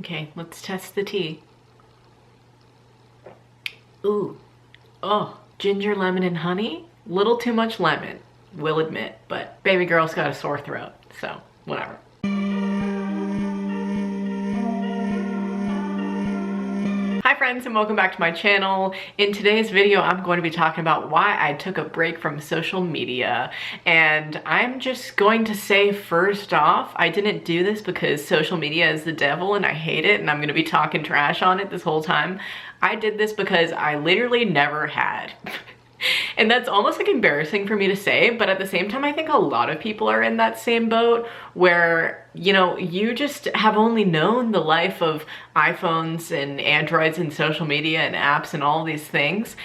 Okay, let's test the tea. Ooh, oh, ginger, lemon, and honey? Little too much lemon, will admit, but baby girl's got a sore throat, so whatever. Hi friends, and welcome back to my channel. In today's video, I'm going to be talking about why I took a break from social media. And I'm just going to say first off, I didn't do this because social media is the devil and I hate it and I'm gonna be talking trash on it this whole time. I did this because I literally never had. And that's almost like embarrassing for me to say, but at the same time, I think a lot of people are in that same boat where, you know, you just have only known the life of iPhones and Androids and social media and apps and all these things.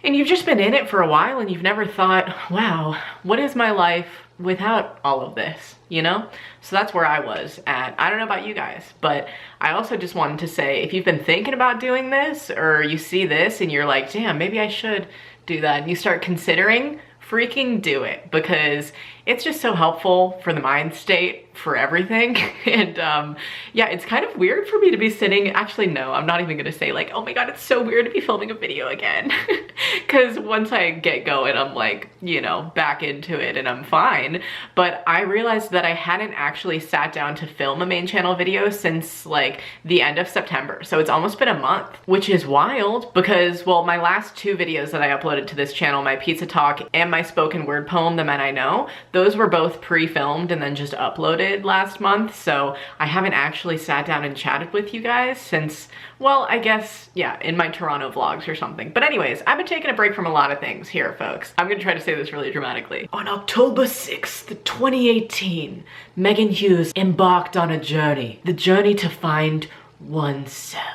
And you've just been in it for a while and you've never thought, wow, what is my life without all of this, you know? So that's where I was at. I don't know about you guys, but I also just wanted to say, if you've been thinking about doing this or you see this and you're like, damn, maybe I should do that, and you start considering, freaking do it, because it's just so helpful for the mind state, for everything. And yeah, it's kind of weird for me to be sitting, actually no, I'm not even gonna say like, oh my god, it's so weird to be filming a video again. Because once I get going, I'm like, you know, back into it and I'm fine. But I realized that I hadn't actually sat down to film a main channel video since like the end of September. So it's almost been a month, which is wild because, well, my last two videos that I uploaded to this channel, my pizza talk and my spoken word poem, The Men I Know, those were both pre-filmed and then just uploaded last month. So I haven't actually sat down and chatted with you guys since, well, I guess, yeah, in my Toronto vlogs or something. But anyways, I've been taking a break from a lot of things here, folks. I'm gonna try to say this really dramatically. On October 6th, 2018, Meghan Hughes embarked on a journey. The journey to find oneself.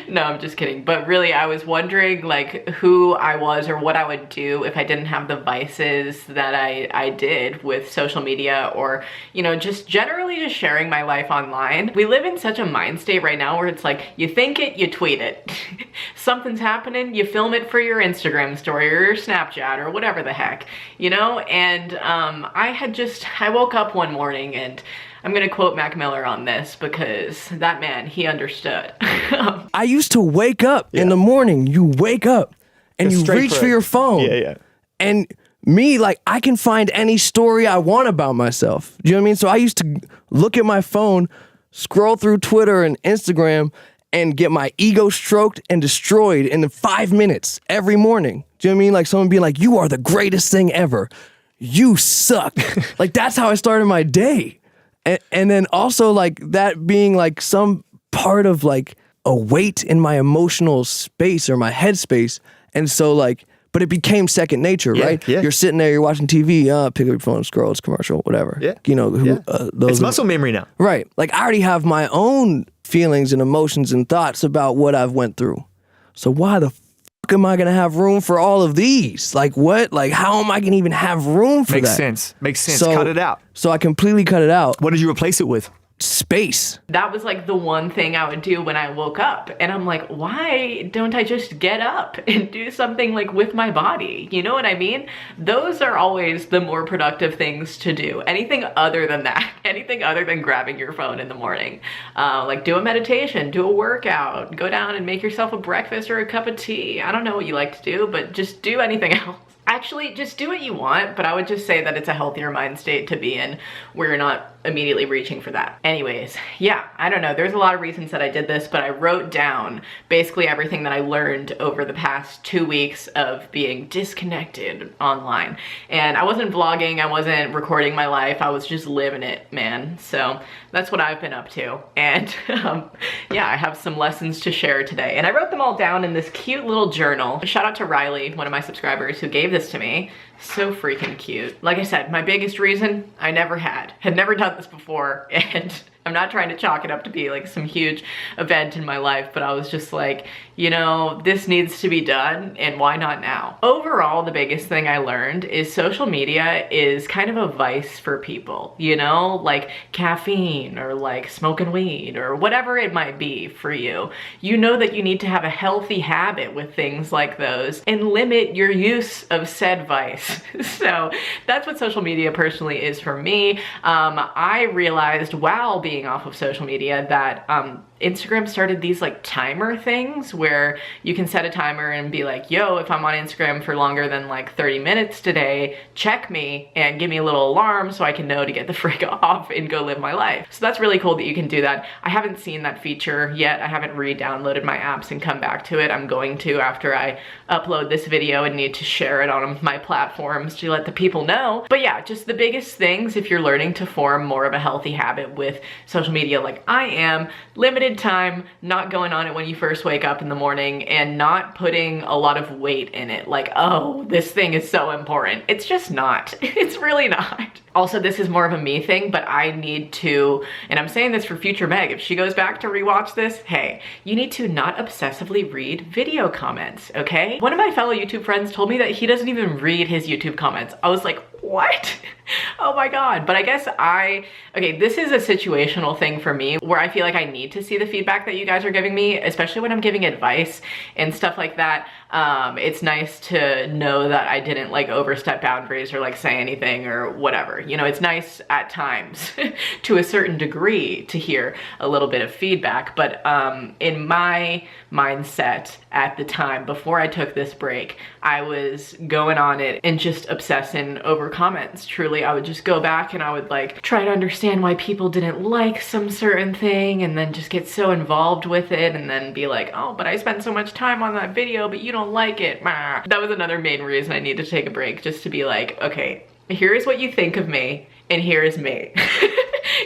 No, I'm just kidding. But really, I was wondering like who I was or what I would do if I didn't have the vices that I did with social media, or, you know, just generally just sharing my life online. We live in such a mind state right now where it's like, you think it, you tweet it. Something's happening, you film it for your Instagram story or your Snapchat or whatever the heck, you know? And I woke up one morning, and I'm gonna quote Mac Miller on this because that man, he understood. I used to wake up in the morning, you wake up and you reach for your phone. Yeah. And me, like, I can find any story I want about myself. Do you know what I mean? So I used to look at my phone, scroll through Twitter and Instagram, and get my ego stroked and destroyed in 5 minutes every morning. Do you know what I mean? Like someone being like, you are the greatest thing ever. You suck. Like, that's how I started my day. And then also like that being like some part of like a weight in my emotional space or my headspace. And so like, but it became second nature, right? Yeah. You're sitting there, you're watching TV, pick up your phone, scroll, it's commercial, whatever. Yeah. You know, It's muscle memory now. Right. Like I already have my own feelings and emotions and thoughts about what I've went through. So why the fuck am I gonna have room for all of these? Like what? Like how am I gonna even have room for that? Makes sense. So, cut it out. So I completely cut it out. What did you replace it with? Space. That was like the one thing I would do when I woke up. And I'm like, why don't I just get up and do something like with my body? You know what I mean? Those are always the more productive things to do. Anything other than that, anything other than grabbing your phone in the morning. Like do a meditation, do a workout, go down and make yourself a breakfast or a cup of tea. I don't know what you like to do, but just do anything else. Actually, just do what you want, but I would just say that it's a healthier mind state to be in where you're not immediately reaching for that. Anyways, yeah, I don't know. There's a lot of reasons that I did this, but I wrote down basically everything that I learned over the past 2 weeks of being disconnected online. And I wasn't vlogging, I wasn't recording my life, I was just living it, man. So that's what I've been up to. And yeah, I have some lessons to share today. And I wrote them all down in this cute little journal. Shout out to Riley, one of my subscribers, who gave this to me. So freaking cute. Like I said, my biggest reason, I had never done this before, and I'm not trying to chalk it up to be like some huge event in my life, but I was just like, you know, this needs to be done, and why not now? Overall, the biggest thing I learned is social media is kind of a vice for people, you know, like caffeine or like smoking weed or whatever it might be for you. You know that you need to have a healthy habit with things like those and limit your use of said vice. So that's what social media personally is for me. I realized while being being off of social media that Instagram started these like timer things where you can set a timer and be like, yo, if I'm on Instagram for longer than like 30 minutes today, check me and give me a little alarm so I can know to get the frick off and go live my life. So that's really cool that you can do that. I haven't seen that feature yet. I haven't re-downloaded my apps and come back to it. I'm going to after I upload this video and need to share it on my platforms to let the people know. But yeah, just the biggest things if you're learning to form more of a healthy habit with social media like I am, limited time, not going on it when you first wake up in the morning, and not putting a lot of weight in it. Like, oh, this thing is so important. It's just not. It's really not. Also, this is more of a me thing, but I need to, and I'm saying this for future Meg, if she goes back to rewatch this, hey, you need to not obsessively read video comments, okay? One of my fellow YouTube friends told me that he doesn't even read his YouTube comments. I was like, what? Oh my God. But I guess okay, this is a situational thing for me where I feel like I need to see the feedback that you guys are giving me, especially when I'm giving advice and stuff like that. It's nice to know that I didn't like overstep boundaries or like say anything or whatever. You know, it's nice at times to a certain degree to hear a little bit of feedback. But in my mindset at the time, before I took this break, I was going on it and just obsessing over comments. Truly, I would just go back and I would like try to understand why people didn't like some certain thing and then just get so involved with it and then be like, oh, but I spent so much time on that video, but you don't like it. That was another main reason I need to take a break, just to be like, okay, here's what you think of me and here's me.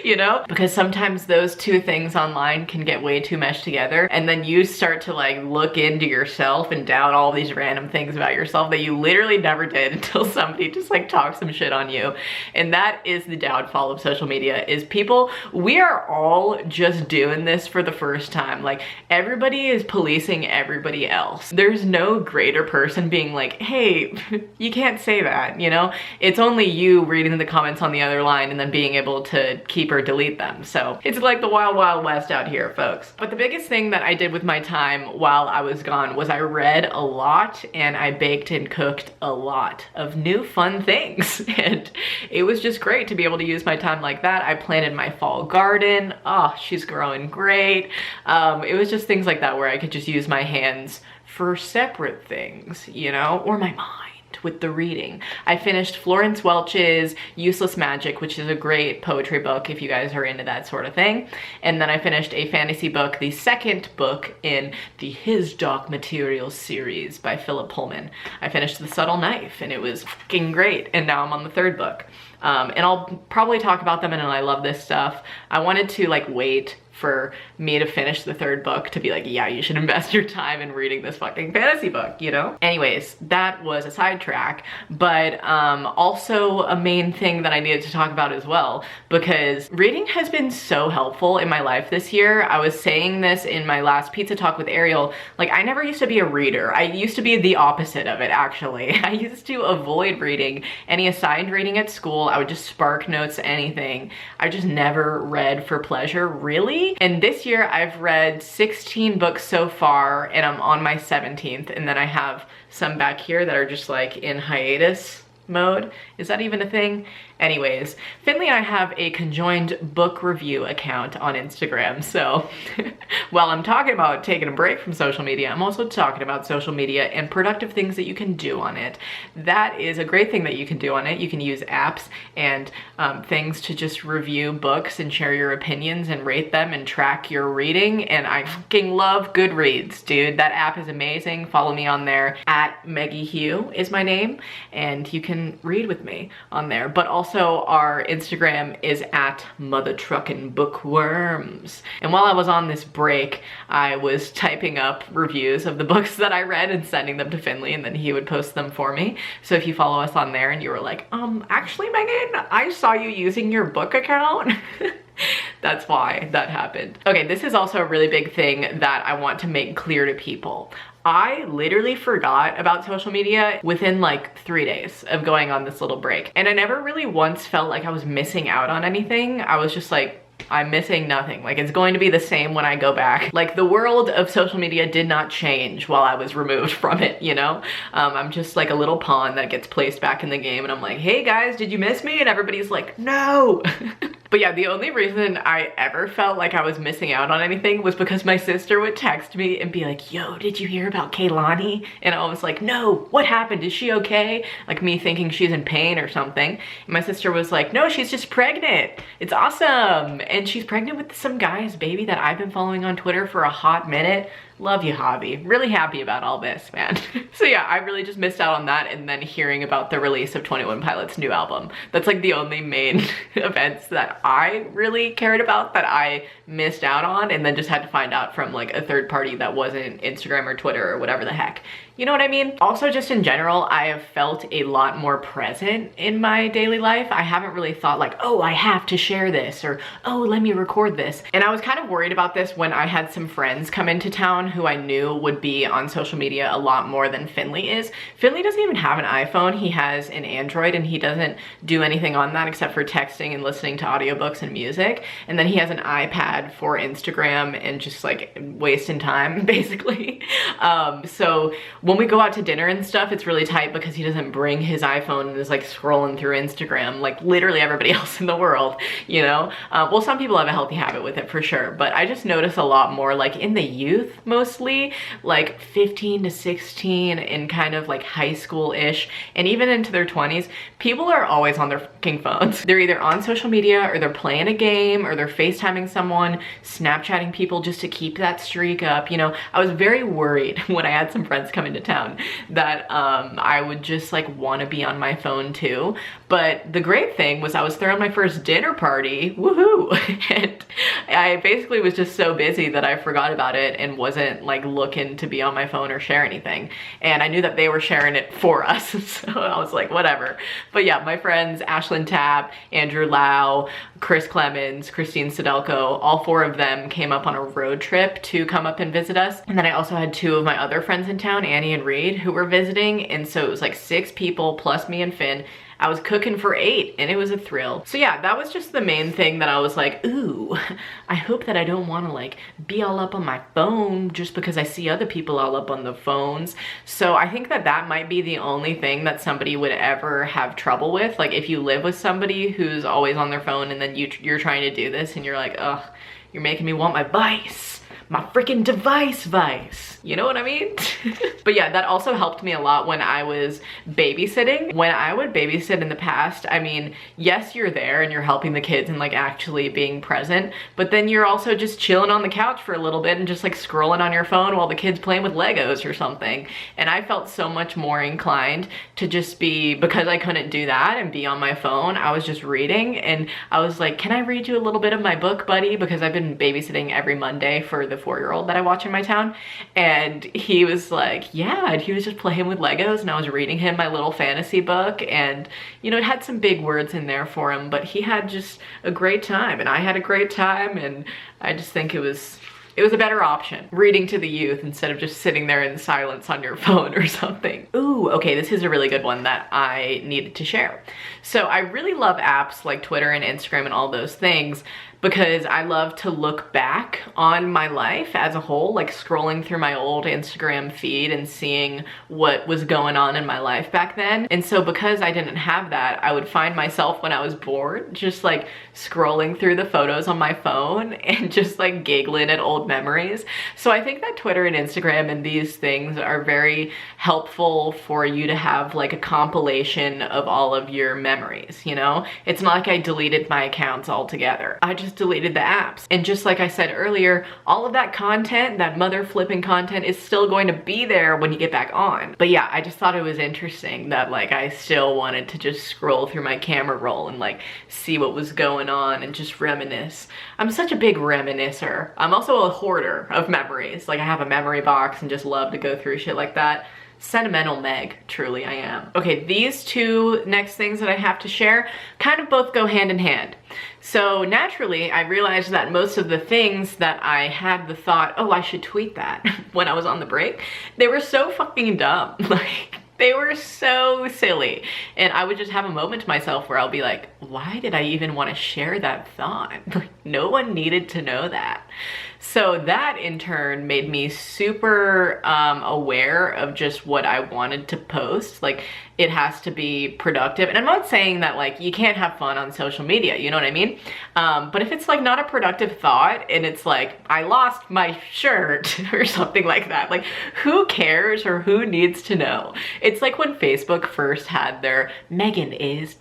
You know? Because sometimes those two things online can get way too meshed together, and then you start to like look into yourself and doubt all these random things about yourself that you literally never did until somebody just like talks some shit on you. And that is the downfall of social media, is people, we are all just doing this for the first time. Like, everybody is policing everybody else. There's no greater person being like, hey, you can't say that, you know? It's only you reading the comments on the other line and then being able to keep or delete them. So it's like the wild, wild west out here, folks. But the biggest thing that I did with my time while I was gone was I read a lot and I baked and cooked a lot of new fun things. And it was just great to be able to use my time like that. I planted my fall garden. Oh, she's growing great. It was just things like that where I could just use my hands for separate things, you know, or my mind with the reading. I finished Florence Welch's Useless Magic, which is a great poetry book if you guys are into that sort of thing. And then I finished a fantasy book, the second book in the His Dark Materials series by Philip Pullman. I finished The Subtle Knife and it was fucking great. And now I'm on the third book. And I'll probably talk about them, and I love this stuff. I wanted to like wait for me to finish the third book to be like, yeah, you should invest your time in reading this fucking fantasy book, you know? Anyways, that was a sidetrack, but also a main thing that I needed to talk about as well, because reading has been so helpful in my life this year. I was saying this in my last pizza talk with Ariel, like I never used to be a reader. I used to be the opposite of it, actually. I used to avoid reading any assigned reading at school. I would just spark notes, anything. I just never read for pleasure, really. And this year I've read 16 books so far and I'm on my 17th, and then I have some back here that are just like in hiatus mode. Is that even a thing? Anyways, Finley and I have a conjoined book review account on Instagram, so while I'm talking about taking a break from social media, I'm also talking about social media and productive things that you can do on it. That is a great thing that you can do on it. You can use apps and things to just review books and share your opinions and rate them and track your reading, and I fucking love Goodreads, dude. That app is amazing. Follow me on there, at Meghan Hughes is my name, and you can read with me on there. But also our Instagram is at Mother Truckin' Bookworms. And while I was on this break, I was typing up reviews of the books that I read and sending them to Finley, and then he would post them for me. So if you follow us on there and you were like, actually Megan, I saw you using your book account. That's why that happened. Okay, this is also a really big thing that I want to make clear to people. I literally forgot about social media within like 3 days of going on this little break. And I never really once felt like I was missing out on anything. I was just like, I'm missing nothing. Like, it's going to be the same when I go back. Like, the world of social media did not change while I was removed from it, you know? I'm just like a little pawn that gets placed back in the game, and I'm like, hey guys, did you miss me? And everybody's like, no. But yeah, the only reason I ever felt like I was missing out on anything was because my sister would text me and be like, yo, did you hear about Kaylani? And I was like, no, what happened? Is she okay? Like me thinking she's in pain or something. And my sister was like, no, she's just pregnant. It's awesome. And she's pregnant with some guy's baby that I've been following on Twitter for a hot minute. Love you, Javi. Really happy about all this, man. So yeah, I really just missed out on that, and then hearing about the release of 21 Pilot's new album. That's like the only main events that I really cared about that I missed out on, and then just had to find out from like a third party that wasn't Instagram or Twitter or whatever the heck. You know what I mean? Also, just in general, I have felt a lot more present in my daily life. I haven't really thought like, oh, I have to share this, or oh, let me record this. And I was kind of worried about this when I had some friends come into town who I knew would be on social media a lot more than Finley is. Finley doesn't even have an iPhone. He has an Android, and he doesn't do anything on that except for texting and listening to audiobooks and music. And then he has an iPad for Instagram and just like wasting time, basically. So when we go out to dinner and stuff, it's really tight because he doesn't bring his iPhone and is like scrolling through Instagram like literally everybody else in the world, you know? Well, some people have a healthy habit with it for sure, but I just notice a lot more like in the youth mostly, like 15 to 16 and kind of like high school-ish, and even into their 20s, people are always on their fucking phones. They're either on social media, or they're playing a game, or they're FaceTiming someone, Snapchatting people just to keep that streak up. You know, I was very worried when I had some friends come into town that I would just like want to be on my phone too. But the great thing was I was throwing my first dinner party, woohoo, and I basically was just so busy that I forgot about it and wasn't like looking to be on my phone or share anything. And I knew that they were sharing it for us, so I was like, whatever. But yeah, my friends, Ashlyn Tapp, Andrew Lau, Chris Clemens, Christine Sedelko, all four of them came up on a road trip to come up and visit us. And then I also had two of my other friends in town, Annie and Reed, who were visiting. And so it was like 6 people plus me and Finn. I was cooking for 8 and it was a thrill. So yeah, that was just the main thing that I was like, ooh, I hope that I don't want to like be all up on my phone just because I see other people all up on the phones. So I think that that might be the only thing that somebody would ever have trouble with. Like if you live with somebody who's always on their phone and then you're trying to do this and you're like, ugh, you're making me want my vice. My freaking device vice. You know what I mean? But yeah, that also helped me a lot when I was babysitting. When I would babysit in the past, I mean, yes, you're there and you're helping the kids and like actually being present, but then you're also just chilling on the couch for a little bit and just like scrolling on your phone while the kid's playing with Legos or something. And I felt so much more inclined to just be, because I couldn't do that and be on my phone, I was just reading, and I was like, can I read you a little bit of my book, buddy? Because I've been babysitting every Monday for the 4-year-old that I watch in my town, and he was like, yeah, and he was just playing with Legos, and I was reading him my little fantasy book, and you know, it had some big words in there for him, but he had just a great time, and I had a great time, and I just think it was a better option, reading to the youth instead of just sitting there in silence on your phone or something. Ooh, okay, this is a really good one that I needed to share. So I really love apps like Twitter and Instagram and all those things because I love to look back on my life as a whole, like scrolling through my old Instagram feed and seeing what was going on in my life back then. And so because I didn't have that, I would find myself when I was bored, just like scrolling through the photos on my phone and just like giggling at old memories. So I think that Twitter and Instagram and these things are very helpful for you to have like a compilation of all of your memories, you know? It's not like I deleted my accounts altogether. I just deleted the apps. And just like I said earlier, all of that content, that mother flipping content, is still going to be there when you get back on. But yeah, I just thought it was interesting that like I still wanted to just scroll through my camera roll and like see what was going on and just reminisce. I'm such a big reminiscer. I'm also a hoarder of memories. Like I have a memory box and just love to go through shit like that. Sentimental Meg, truly I am. Okay, these two next things that I have to share kind of both go hand in hand. So naturally, I realized that most of the things that I had the thought, oh, I should tweet that when I was on the break, they were so fucking dumb. Like, they were so silly. And I would just have a moment to myself where I'll be like, why did I even want to share that thought? Like, no one needed to know that. So that in turn made me super aware of just what I wanted to post. Like it has to be productive. And I'm not saying that like you can't have fun on social media, you know what I mean? But if it's like not a productive thought and it's like, I lost my shirt or something like that, like who cares or who needs to know? It's like when Facebook first had their Meghan is ...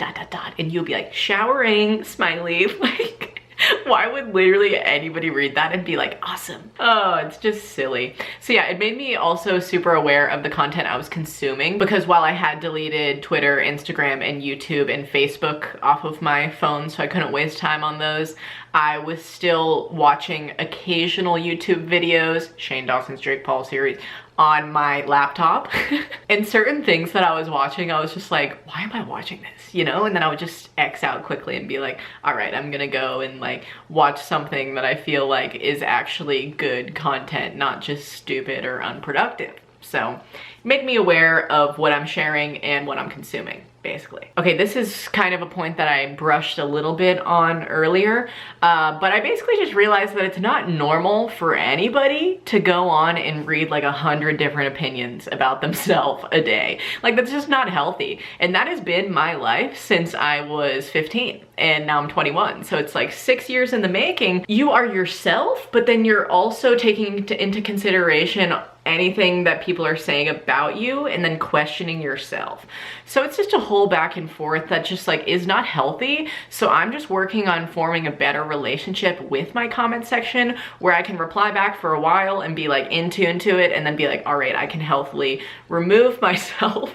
and you'll be like showering, smiley, like why would literally anybody read that and be like, awesome? Oh, it's just silly. So yeah, it made me also super aware of the content I was consuming, because while I had deleted Twitter, Instagram, and YouTube and Facebook off of my phone so I couldn't waste time on those, I was still watching occasional YouTube videos, Shane Dawson's Jake Paul series, on my laptop. And certain things that I was watching, I was just like, why am I watching this? You know? And then I would just X out quickly and be like, all right, I'm gonna go and like watch something that I feel like is actually good content, not just stupid or unproductive. So make me aware of what I'm sharing and what I'm consuming, basically. Okay, this is kind of a point that I brushed a little bit on earlier, but I basically just realized that it's not normal for anybody to go on and read like 100 different opinions about themselves a day. Like that's just not healthy. And that has been my life since I was 15 and now I'm 21. So it's like 6 years in the making. You are yourself, but then you're also taking into consideration anything that people are saying about you and then questioning yourself. So it's just a whole back and forth that just like is not healthy. So I'm just working on forming a better relationship with my comment section where I can reply back for a while and be like into it and then be like, all right, I can healthily remove myself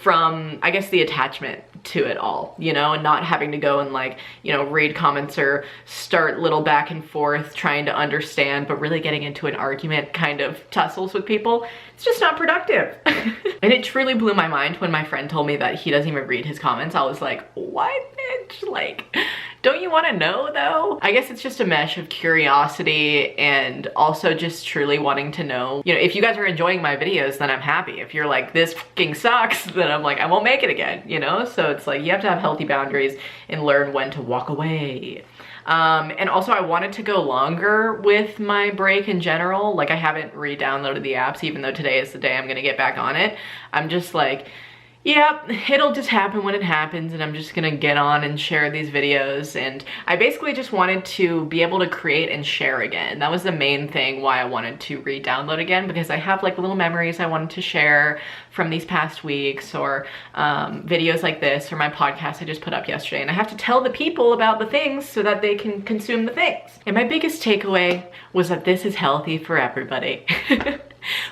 from, I guess, the attachment to it all, you know, and not having to go and like, you know, read comments or start little back and forth trying to understand, but really getting into an argument kind of tussles with people. It's just not productive. And it truly blew my mind when my friend told me that he doesn't even read his comments. I was like, what, bitch? Like, don't you want to know though? I guess it's just a mesh of curiosity and also just truly wanting to know, you know, if you guys are enjoying my videos, then I'm happy. If you're like, this fucking sucks, then I'm like, I won't make it again, you know? So it's like, you have to have healthy boundaries and learn when to walk away. And also I wanted to go longer with my break in general. Like I haven't re-downloaded the apps, even though today is the day I'm gonna get back on it. I'm just like, yep, it'll just happen when it happens and I'm just gonna get on and share these videos. And I basically just wanted to be able to create and share again. That was the main thing why I wanted to re-download again, because I have like little memories I wanted to share from these past weeks, or videos like this, or my podcast I just put up yesterday. And I have to tell the people about the things so that they can consume the things. And my biggest takeaway was that this is healthy for everybody.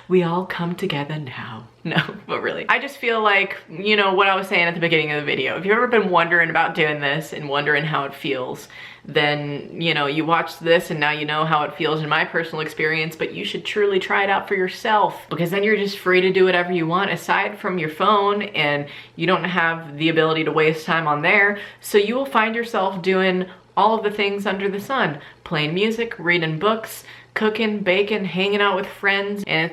We all come together now. No, but really. I just feel like, you know, what I was saying at the beginning of the video, if you've ever been wondering about doing this and wondering how it feels, then, you know, you watch this and now you know how it feels in my personal experience, but you should truly try it out for yourself, because then you're just free to do whatever you want aside from your phone, and you don't have the ability to waste time on there. So you will find yourself doing all of the things under the sun, playing music, reading books, cooking, baking, hanging out with friends, and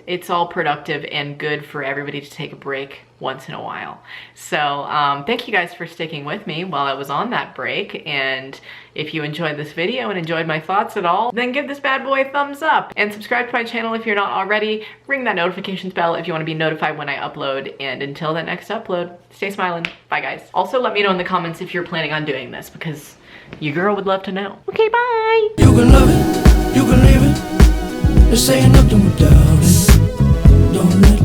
it's all productive and good for everybody to take a break once in a while. So thank you guys for sticking with me while I was on that break, and if you enjoyed this video and enjoyed my thoughts at all, then give this bad boy a thumbs up and subscribe to my channel if you're not already. Ring that notifications bell if you want to be notified when I upload, and until that next upload, stay smiling. Bye guys. Also let me know in the comments if you're planning on doing this, because your girl would love to know. Okay, bye. You can love it, you can leave it. There's saying nothing without it. Don't let